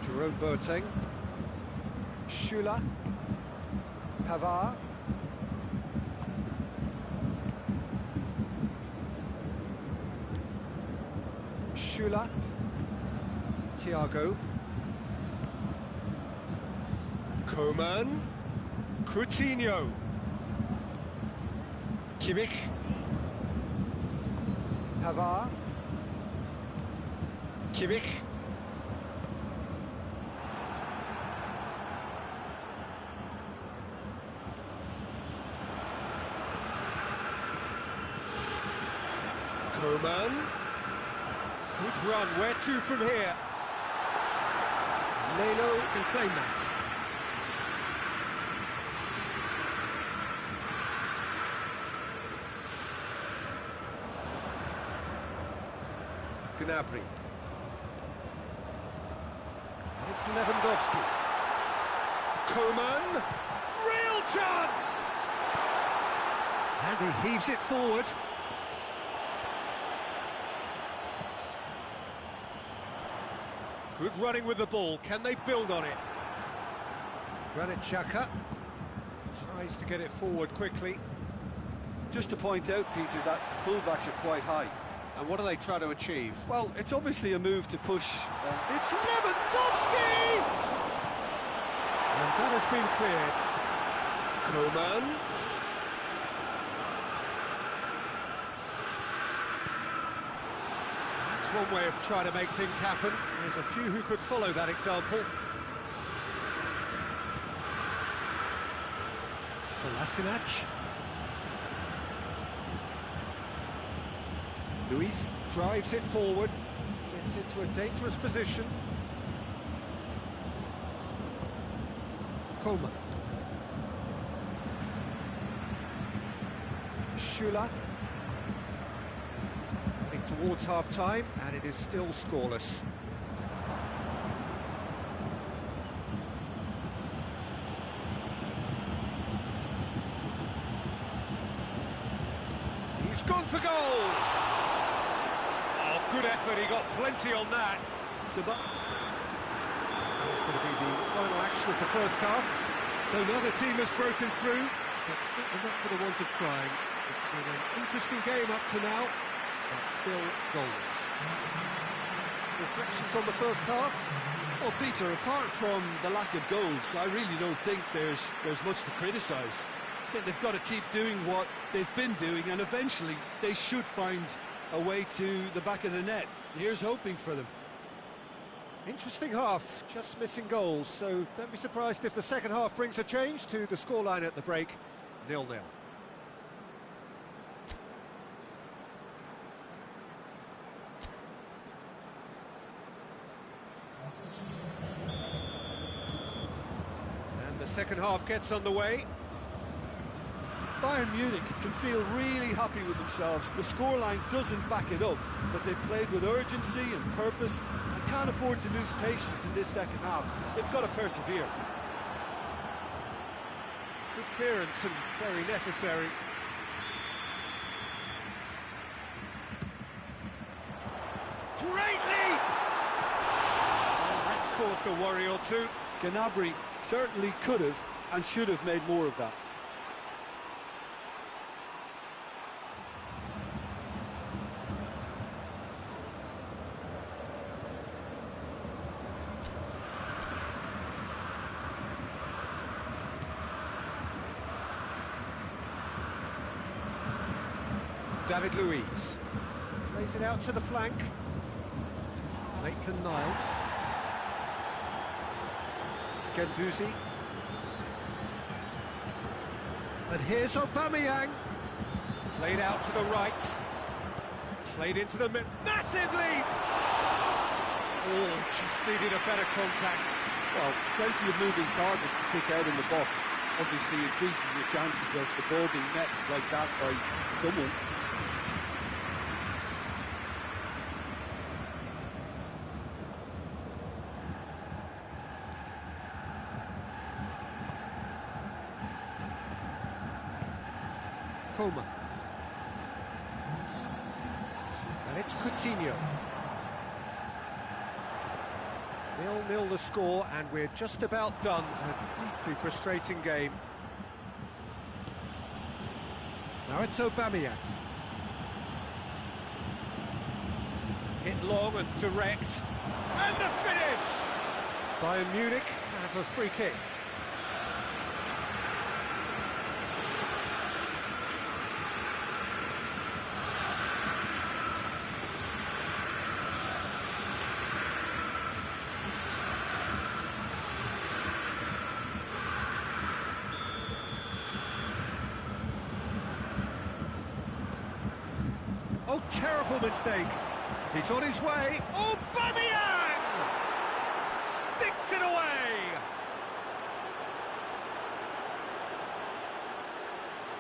Jerome Boateng. Schüller. Pavard. Schüller. Thiago. Coman. Coutinho. Kimmich. Pavard. Kimmich. Coman. Good run, where to from here? Leno can claim that. Gnabry. And it's Lewandowski. Coman. Real chance! And he heaves it forward. Good running with the ball. Can they build on it? Granit Xhaka tries to get it forward quickly. Just to point out, Peter, that the fullbacks are quite high. And what do they try to achieve? Well, it's obviously a move to push. It's Lewandowski! And that has been cleared. Coman. That's one way of trying to make things happen. There's a few who could follow that example. Kolasinac. Luis drives it forward, gets into a dangerous position. Coman. Schüller. Heading towards half-time, and it is still scoreless. He's gone for goal! Good effort, he got plenty on that. So that's going to be the final action of the first half. So now the team has broken through, but certainly not for the want of trying. It's been an interesting game up to now, but still goals. Reflections on the first half? Well, Peter, apart from the lack of goals, I really don't think there's much to criticise. They've got to keep doing what they've been doing, and eventually they should find a way to the back of the net. Here's hoping for them. Interesting half, just missing goals, so don't be surprised if the second half brings a change to the scoreline at the break, 0-0. And the second half gets underway. Bayern Munich can feel really happy with themselves. The scoreline doesn't back it up, but they've played with urgency and purpose and can't afford to lose patience in this second half. They've got to persevere. Good clearance and very necessary. Great leap! And that's caused a worry or two. Gnabry certainly could have and should have made more of that. David Luiz plays it out to the flank. Maitland-Niles. Guendouzi. And here's Aubameyang. Played out to the right. Played into the mid. Massive leap! Oh, just needed a better contact. Well, plenty of moving targets to pick out in the box. Obviously increases your chances of the ball being met like that by someone. Coman. And it's Coutinho. 0-0 the score, and we're just about done. A deeply frustrating game. Now it's Aubameyang. Hit long and direct. And the finish! Bayern Munich have a free kick. Oh, terrible mistake. He's on his way. Oh, Aubameyang! Sticks it away!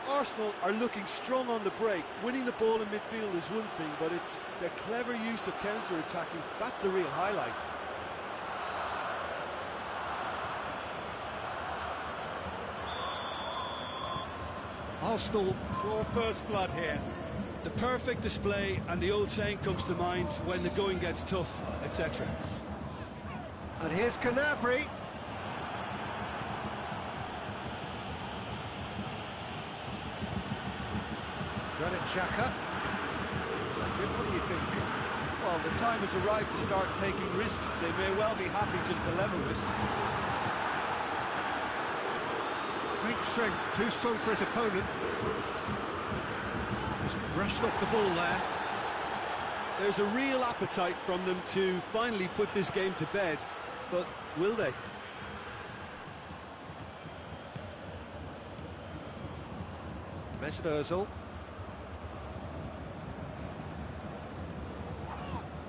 Arsenal are looking strong on the break. Winning the ball in midfield is one thing, but it's their clever use of counter-attacking. That's the real highlight. Arsenal draw first blood here. The perfect display, and the old saying comes to mind: when the going gets tough, etc. And here's Gnabry. Granit Xhaka. Jim, what are you thinking? Well, the time has arrived to start taking risks. They may well be happy just to level this. Great strength, too strong for his opponent. Brushed off the ball there. There's a real appetite from them to finally put this game to bed, but will they? Mesut Ozil.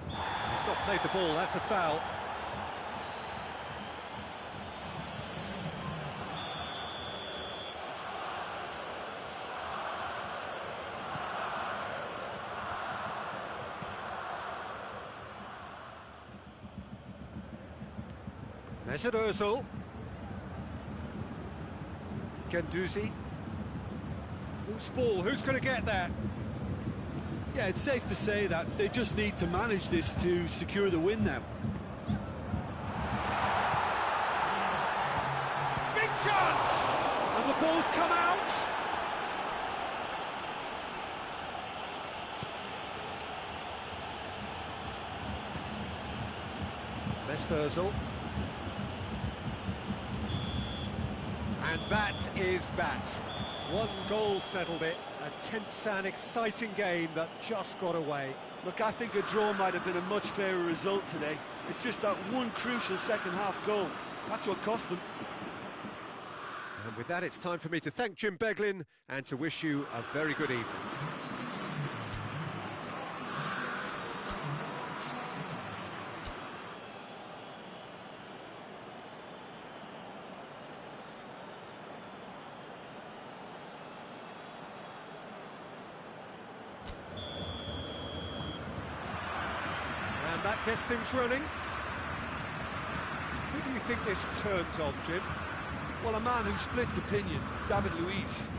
He's not played the ball, that's a foul. Mesut Ozil. Guendouzi. Who's ball? Who's going to get that? Yeah, it's safe to say that they just need to manage this to secure the win now. Big chance! And the ball's come out! Mesut Ozil. And that is that. One goal settled it. A tense and exciting game that just got away. Look, I think a draw might have been a much fairer result today. It's just that one crucial second-half goal. That's what cost them. And with that, it's time for me to thank Jim Beglin and to wish you a very good evening. That gets things running. Who do you think this turns on, Jim? Well, a man who splits opinion, David Luiz.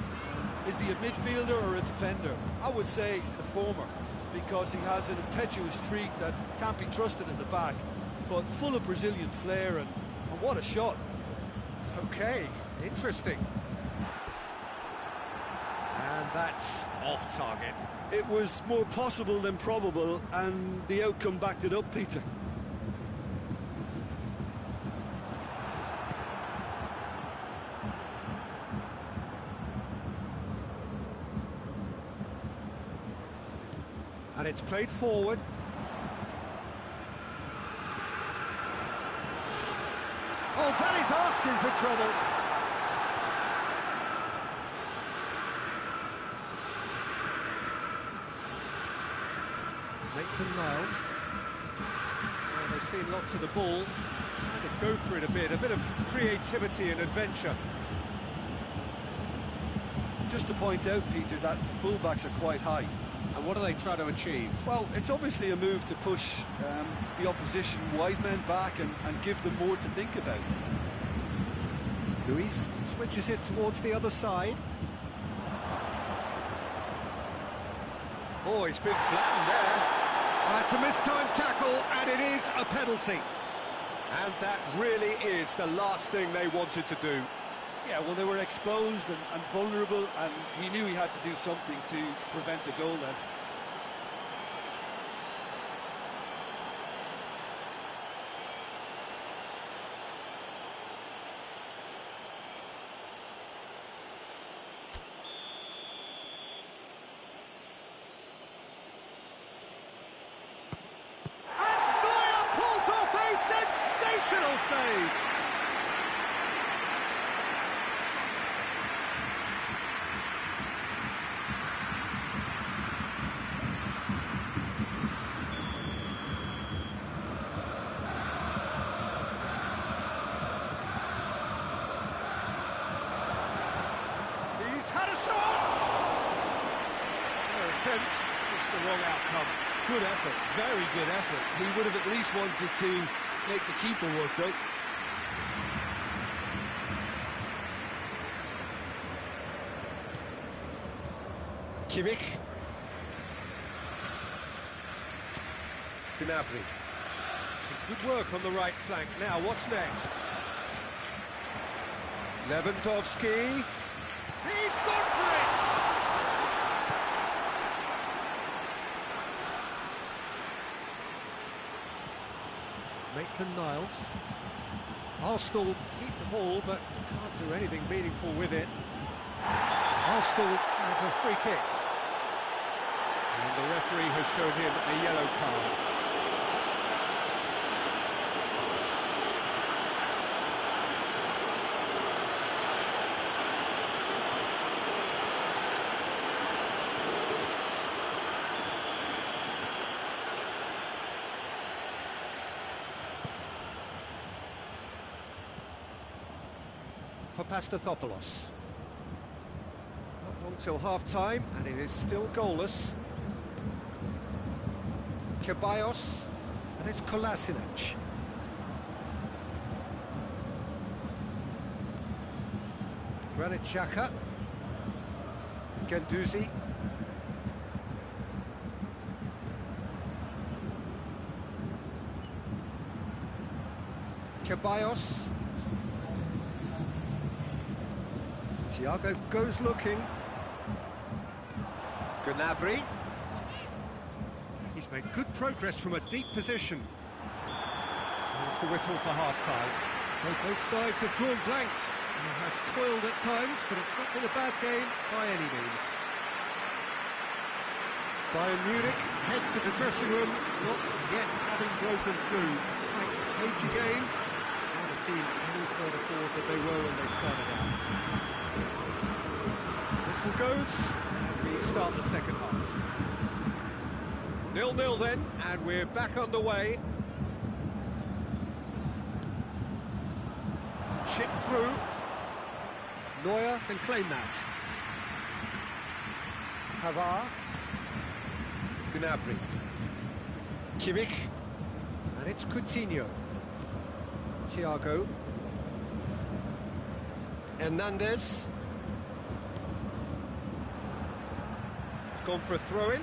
Is he a midfielder or a defender? I would say the former, because he has an impetuous streak that can't be trusted at the back, but full of Brazilian flair, and what a shot. Okay, interesting. And that's off target. It was more possible than probable, and the outcome backed it up, Peter. And it's played forward. Oh, that is asking for trouble. Maitland-Niles. Well, they've seen lots of the ball, trying to go for it a bit of creativity and adventure. Just to point out, Peter, that the fullbacks are quite high. And what do they try to achieve? Well, it's obviously a move to push the opposition wide men back and give them more to think about. Luiz switches it towards the other side. Oh, he's been flattened there. It's a mistimed tackle, and it is a penalty. And that really is the last thing they wanted to do. Yeah, well, they were exposed and vulnerable, and he knew he had to do something to prevent a goal then. Sensational save! He's had a shot! No attempt, just the wrong outcome. Good effort, very good effort. He would have at least wanted to make the keeper work, though. Kimmich. Gnabry. Some good work on the right flank. Now, what's next? Lewandowski. He's gone for it! Maitland-Niles. Arsenal keep the ball, but can't do anything meaningful with it. Arsenal have a free kick. And the referee has shown him a yellow card. For Pastathopoulos. Not long till half-time, and it is still goalless. Ceballos, and it's Kolasinac. Granit Xhaka. Guendouzi. Ceballos. Thiago goes looking. Gnabry. He's made good progress from a deep position. There's the whistle for half-time. So both sides have drawn blanks. They have toiled at times, but it's not been a bad game by any means. Bayern Munich head to the dressing room, not yet having broken through. Tight, cagey game. Not a team any further forward than they were when they started out. Whistle goes, and we start the second half. 0-0 then, and we're back underway. Chip through. Neuer can claim that. Havard. Gnabry. Kimmich. And it's Coutinho. Thiago. Hernandez. It's gone for a throw-in.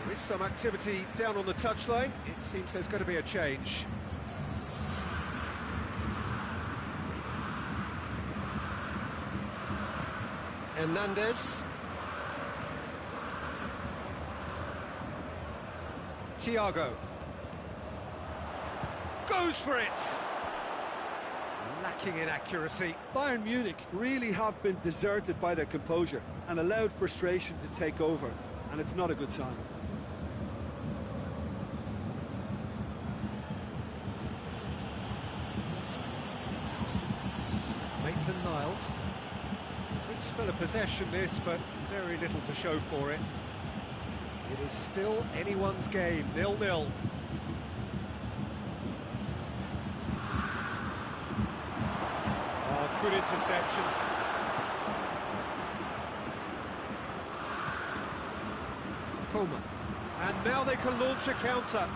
There is some activity down on the touchline. It seems there's going to be a change. Hernandez. Thiago. Goes for it! Lacking in accuracy. Bayern Munich really have been deserted by their composure and allowed frustration to take over, and it's not a good sign. Maitland-Niles. Good spell of possession this, but very little to show for it. It is still anyone's game, 0-0. Oh, good interception. Coman. And now they can launch a counter.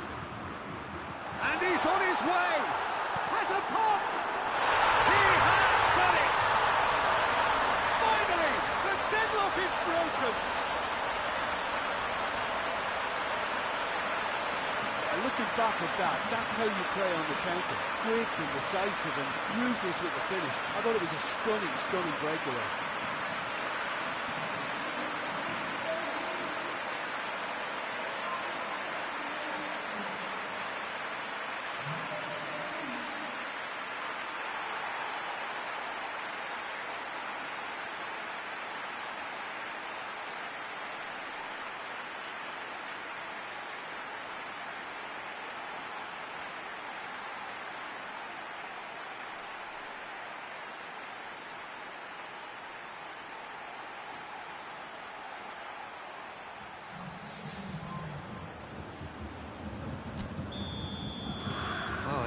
And he's on his way! Has a pop! He has done it! Finally, the deadlock is broken! looking back at that, that's how you play on the counter. Quick and decisive and ruthless with the finish. I thought it was a stunning, stunning breakaway.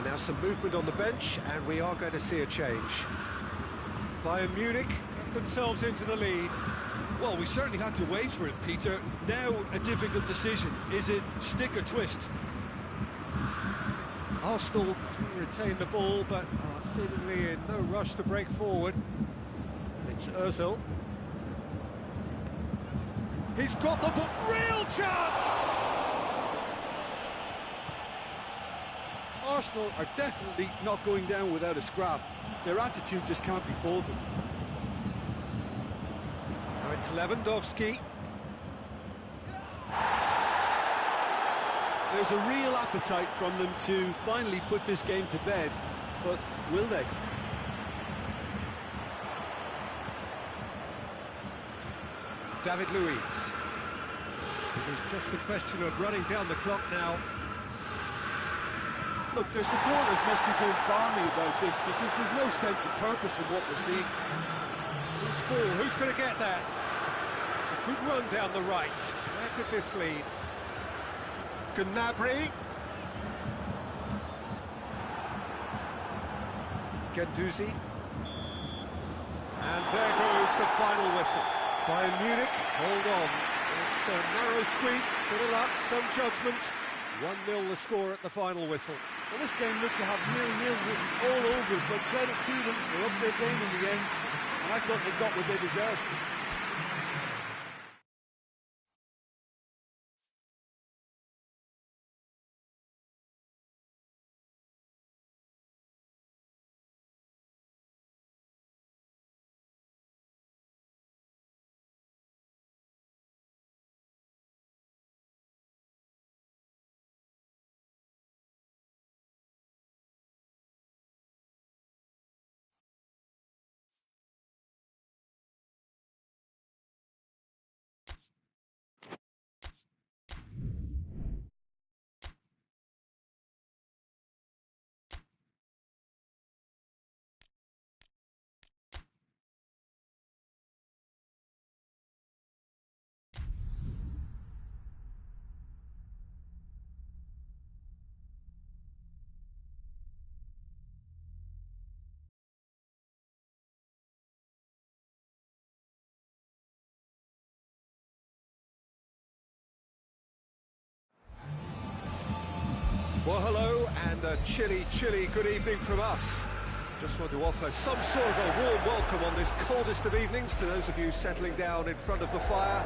Now some movement on the bench, and we are going to see a change. Bayern Munich get themselves into the lead. Well, we certainly had to wait for it, Peter. Now a difficult decision. Is it stick or twist? Arsenal to retain the ball, but are seemingly in no rush to break forward. And it's Ozil. He's got the ball. Real chance! Arsenal are definitely not going down without a scrap. Their attitude just can't be faulted. Now it's Lewandowski. There's a real appetite from them to finally put this game to bed, but will they? David Luiz. It was just a question of running down the clock now. Look, their supporters must be going balmy about this because there's no sense of purpose in what we're seeing. Loose ball, who's going to get that? It's a good run down the right. Where could this lead? Gnabry. Guendouzi. And there goes the final whistle. Bayern Munich, hold on. It's a narrow squeak, bit of luck, some judgment. 1-0 the score at the final whistle. Well, this game looked to have 0-0 written all over it, but credit to them, they're up their game in the end, and I thought they got what they deserved. Well, hello, and a chilly, chilly good evening from us. Just want to offer some sort of a warm welcome on this coldest of evenings to those of you settling down in front of the fire.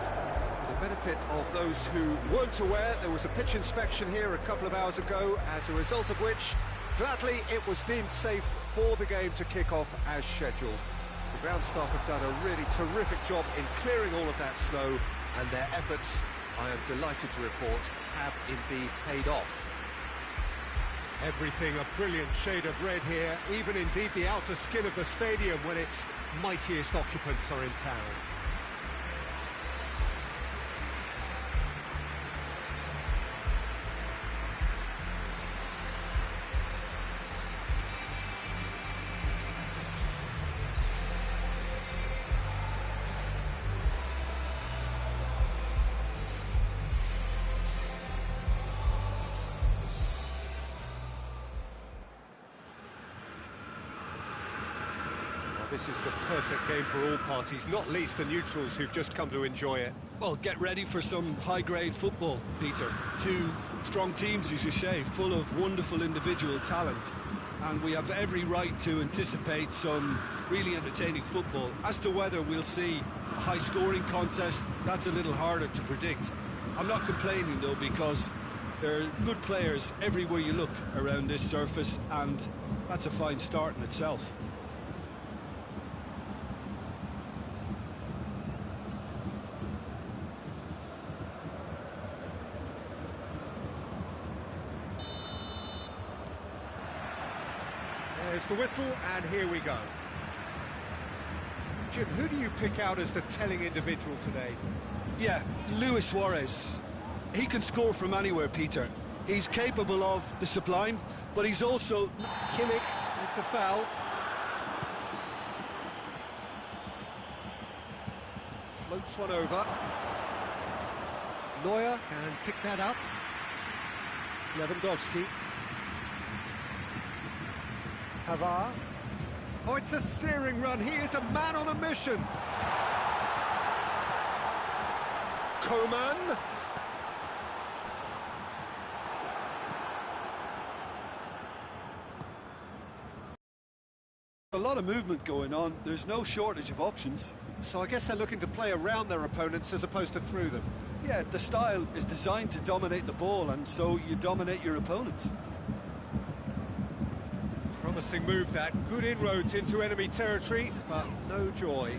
For the benefit of those who weren't aware, there was a pitch inspection here a couple of hours ago, as a result of which, gladly, it was deemed safe for the game to kick off as scheduled. The ground staff have done a really terrific job in clearing all of that snow, and their efforts, I am delighted to report, have indeed paid off. Everything a brilliant shade of red here, even indeed the outer skin of the stadium when its mightiest occupants are in town. This is the perfect game for all parties, not least the neutrals who've just come to enjoy it. Well, get ready for some high-grade football, Peter. Two strong teams, as you say, full of wonderful individual talent. And we have every right to anticipate some really entertaining football. As to whether we'll see a high-scoring contest, that's a little harder to predict. I'm not complaining, though, because There are good players everywhere you look around this surface, and that's a fine start in itself. There's the whistle, and here we go. Jim, who do you pick out as the telling individual today? Yeah, Luis Suarez. He can score from anywhere, Peter. He's capable of the sublime, but he's also... Kimmich with the foul. Floats one over. Neuer can pick that up. Lewandowski. Pavard. Oh, it's a searing run. He is a man on a mission. Coman. A lot of movement going on. There's no shortage of options. So I guess they're looking to play around their opponents as opposed to through them. Yeah, the style is designed to dominate the ball, and so you dominate your opponents. Promising move that. Good inroads into enemy territory, but no joy.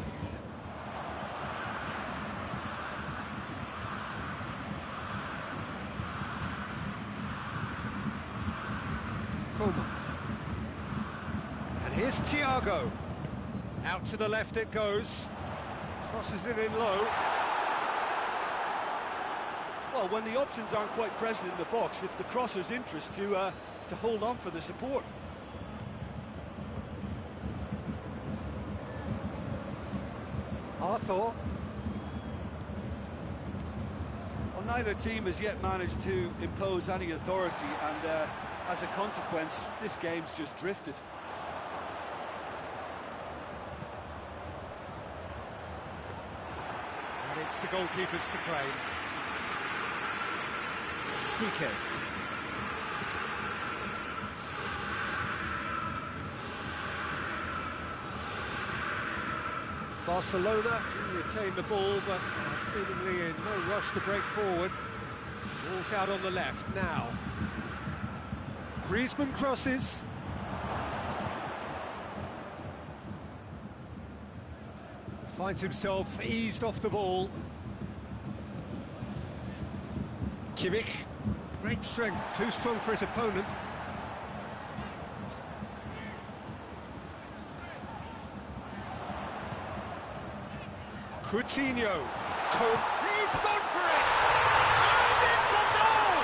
Coman. And here's Thiago. Out to the left it goes. Crosses it in low. Well, when the options aren't quite present in the box, it's the crosser's interest to hold on for the support. Arthur. Well, neither team has yet managed to impose any authority, and as a consequence, this game's just drifted. And it's the goalkeepers to claim. PK. Barcelona to retain the ball, but seemingly in no rush to break forward. Ball's out on the left now. Griezmann crosses. Finds himself eased off the ball. Kimmich. Great strength, too strong for his opponent. Coutinho. He's gone for it! And it's a goal!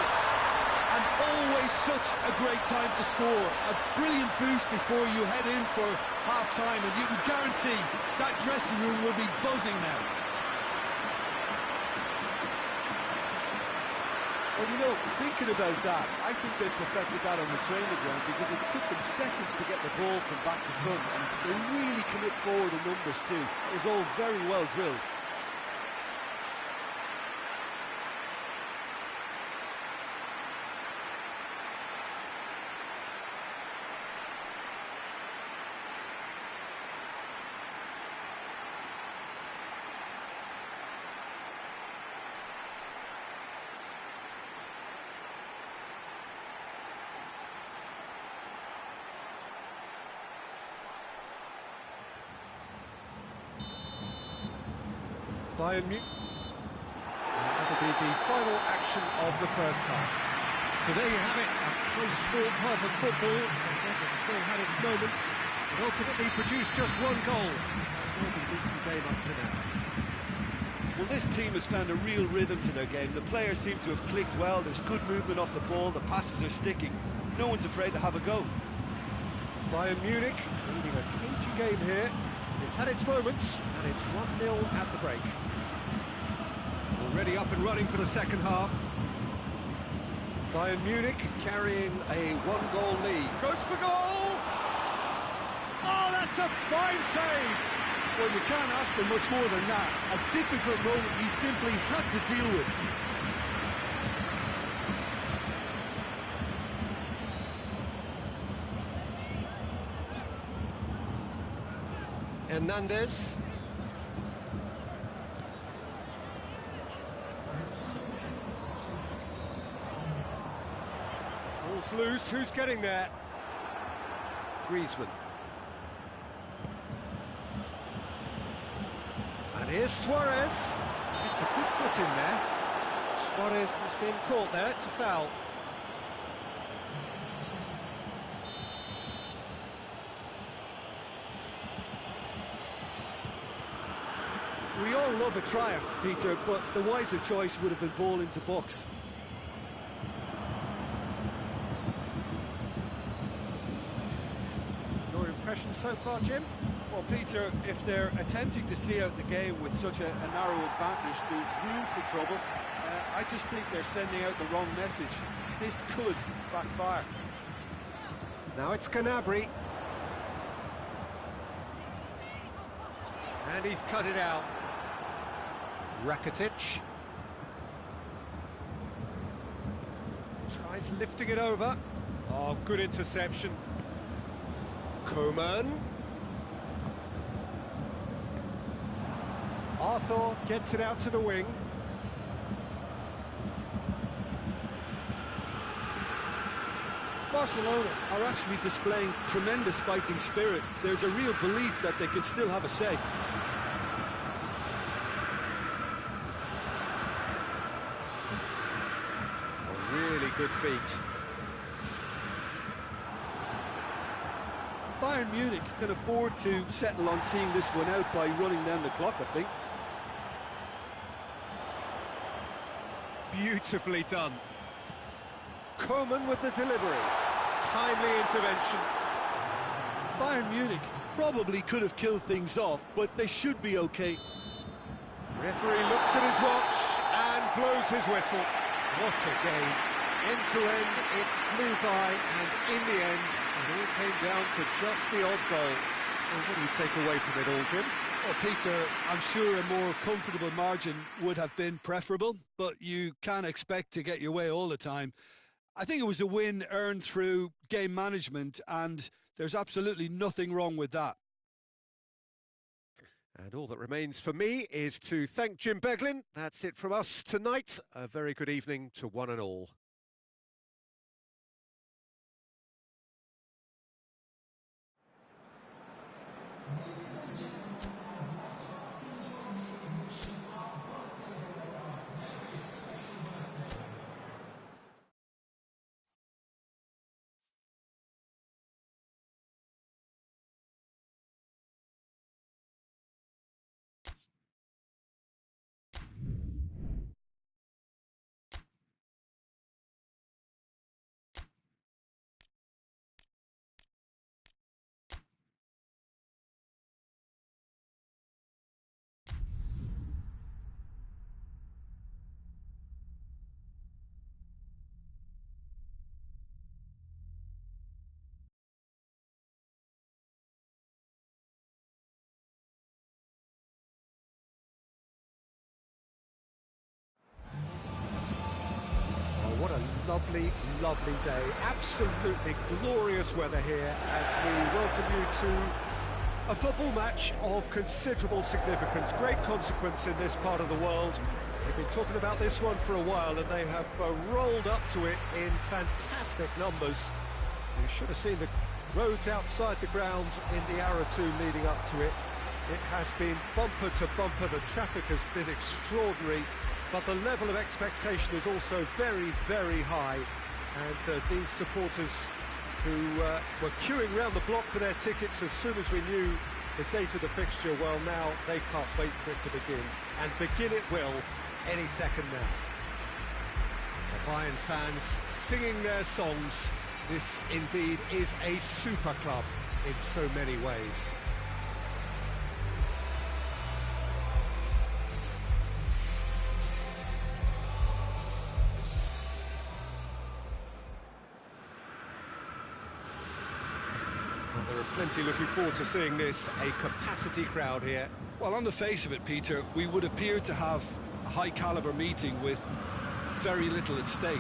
And always such a great time to score. A brilliant boost before you head in for half-time, and you can guarantee that dressing room will be buzzing now. Well, you know, thinking about that, I think they perfected that on the training ground, because it took them seconds to get the ball from back to front, and they really commit forward in numbers too. It was all very well drilled. Bayern Munich. That'll be the final action of the first half. So there you have it, a close-fought half of football. It still had its moments, but ultimately produced just one goal. A decent game up to now. Well, this team has found a real rhythm to their game. The players seem to have clicked well. There's good movement off the ball. The passes are sticking. No one's afraid to have a go. Bayern Munich leading a cagey game here. It's had its moments, and it's 1-0 at the break. Already up and running for the second half. Bayern Munich carrying a one-goal lead. Goes for goal! Oh, that's a fine save! Well, you can't ask for much more than that. A difficult moment he simply had to deal with. Hernandez. It's loose, who's getting there? Griezmann. And here's Suarez. It's a good foot in there. Suarez has been caught there, it's a foul. We all love a tryer, Peter, but the wiser choice would have been ball into box. Your impression so far, Jim? Well, Peter, if they're attempting to see out the game with such a narrow advantage, there's room for trouble. I just think they're sending out the wrong message. This could backfire. Now it's Gnabry. And he's cut it out. Rakitic. Tries lifting it over. Oh, good interception. Coman. Arthur gets it out to the wing. Barcelona are actually displaying tremendous fighting spirit. There's a real belief that they could still have a say. A really good feat. Bayern Munich can afford to settle on seeing this one out by running down the clock, I think. Beautifully done. Coman with the delivery. Timely intervention. Bayern Munich probably could have killed things off, but they should be okay. Referee looks at his watch and blows his whistle. What a game. End to end, it flew by, and in the end, it all came down to just the odd goal. So what do you take away from it all, Jim? Well, Peter, I'm sure a more comfortable margin would have been preferable, but you can't expect to get your way all the time. I think it was a win earned through game management, and there's absolutely nothing wrong with that. And all that remains for me is to thank Jim Beglin. That's it from us tonight. A very good evening to one and all. What a lovely, lovely day. Absolutely glorious weather here as we welcome you to a football match of considerable significance, great consequence in this part of the world. They've been talking about this one for a while and they have rolled up to it in fantastic numbers. You should have seen the roads outside the ground in the hour or two leading up to it. It has been bumper to bumper, the traffic has been extraordinary. But the level of expectation is also very, very high. And these supporters who were queuing round the block for their tickets as soon as we knew the date of the fixture, well, now they can't wait for it to begin. And begin it will any second now. The Bayern fans singing their songs. This indeed is a super club in so many ways. There are plenty looking forward to seeing this, a capacity crowd here. Well, on the face of it, Peter, we would appear to have a high-caliber meeting with very little at stake.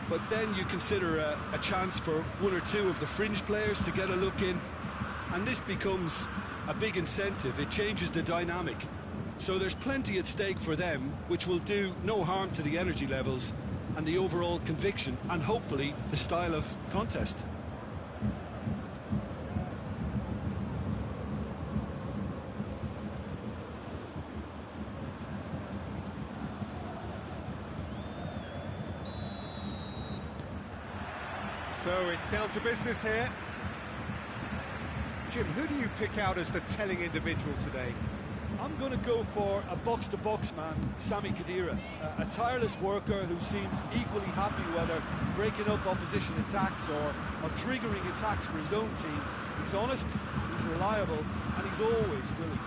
But then you consider a chance for one or two of the fringe players to get a look in, and this becomes a big incentive. It changes the dynamic. So there's plenty at stake for them, which will do no harm to the energy levels. and the overall conviction, and hopefully the style of contest. So it's down to business here. Jim, who do you pick out as the telling individual today? I'm going to go for a box-to-box man, Sami Khedira, a tireless worker who seems equally happy whether breaking up opposition attacks or triggering attacks for his own team. He's honest, he's reliable, and he's always willing.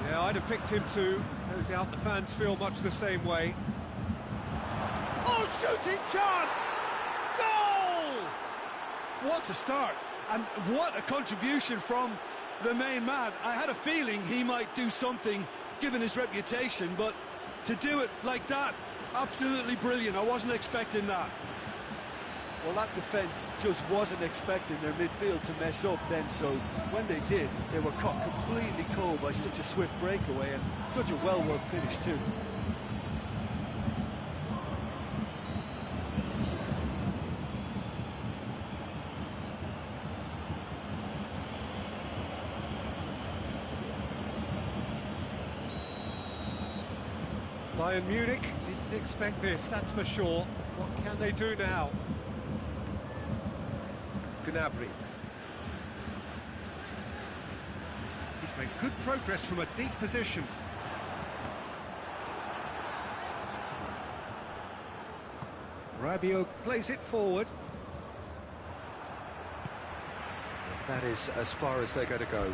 Yeah, I'd have picked him too. No doubt the fans feel much the same way. Oh, shooting chance! Goal! What a start, and what a contribution from the main man. I had a feeling he might do something given his reputation, but to do it like that, absolutely brilliant. I wasn't expecting that. Well, that defence just wasn't expecting their midfield to mess up then, so when they did, they were caught completely cold by such a swift breakaway and such a well-worked finish too. Bayern Munich didn't expect this, that's for sure. What can they do now? Gnabry. He's made good progress from a deep position. Rabiot plays it forward. That is as far as they're going to go.